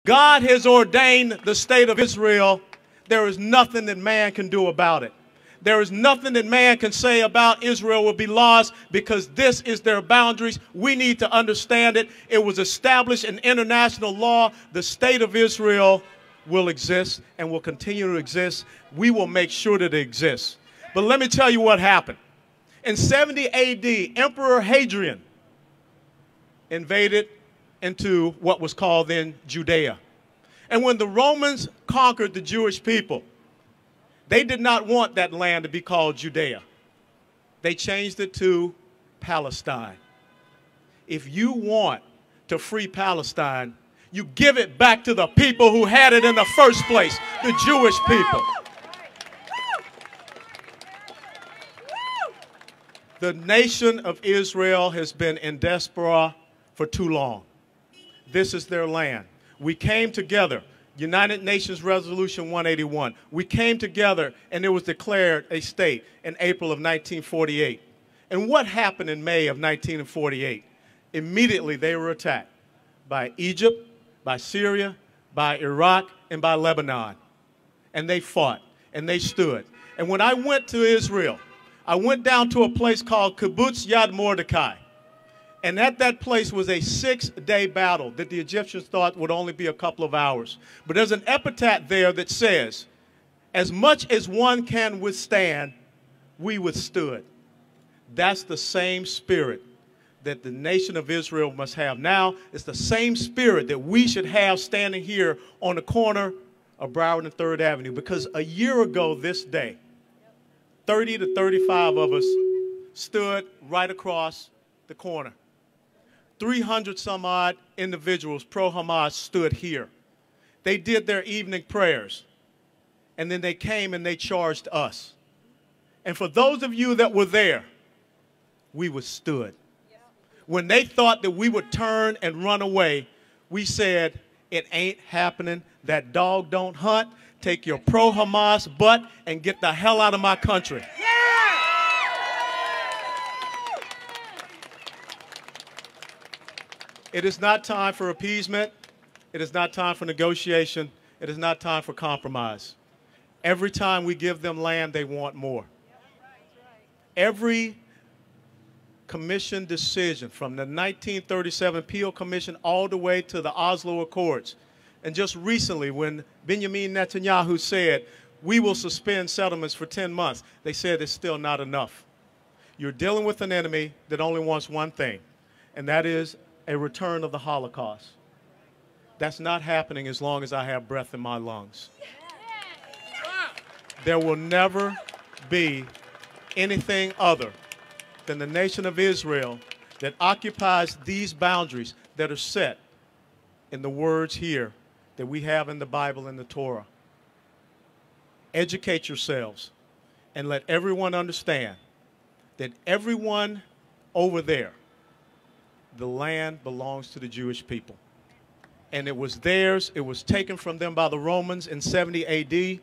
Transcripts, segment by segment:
God has ordained the state of Israel. There is nothing that man can do about it. There is nothing that man can say about Israel will be lost, because this is their boundaries. We need to understand it. It was established in international law. The state of Israel will exist and will continue to exist. We will make sure that it exists. But let me tell you what happened. In 70 AD, Emperor Hadrian invaded into what was called then Judea. And when the Romans conquered the Jewish people, they did not want that land to be called Judea. They changed it to Palestine. If you want to free Palestine, you give it back to the people who had it in the first place, the Jewish people. The nation of Israel has been in diaspora for too long. This is their land. We came together. United Nations Resolution 181. We came together and it was declared a state in April of 1948. And what happened in May of 1948? Immediately they were attacked by Egypt, by Syria, by Iraq, and by Lebanon. And they fought and they stood. And when I went to Israel, I went down to a place called Kibbutz Yad Mordechai. And at that place was a 6-day battle that the Egyptians thought would only be a couple of hours. But there's an epitaph there that says, as much as one can withstand, we withstood. That's the same spirit that the nation of Israel must have now. It's the same spirit that we should have standing here on the corner of Broward and 3rd Avenue. Because a year ago this day, 30 to 35 of us stood right across the corner. 300 some odd individuals, pro-Hamas, stood here. They did their evening prayers, and then they came and they charged us. And for those of you that were there, we withstood. When they thought that we would turn and run away, we said, it ain't happening. That dog don't hunt. Take your pro-Hamas butt and get the hell out of my country. It is not time for appeasement. It is not time for negotiation. It is not time for compromise. Every time we give them land, they want more. Every commission decision, from the 1937 Peel Commission all the way to the Oslo Accords, and just recently when Benjamin Netanyahu said, we will suspend settlements for 10 months, they said it's still not enough. You're dealing with an enemy that only wants one thing, and that is a return of the Holocaust. That's not happening as long as I have breath in my lungs. There will never be anything other than the nation of Israel that occupies these boundaries that are set in the words here that we have in the Bible and the Torah. Educate yourselves and let everyone understand that everyone over there, the land belongs to the Jewish people. And it was theirs. It was taken from them by the Romans in 70 AD.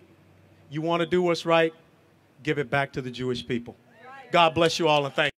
You want to do what's right? Give it back to the Jewish people. God bless you all and thank you.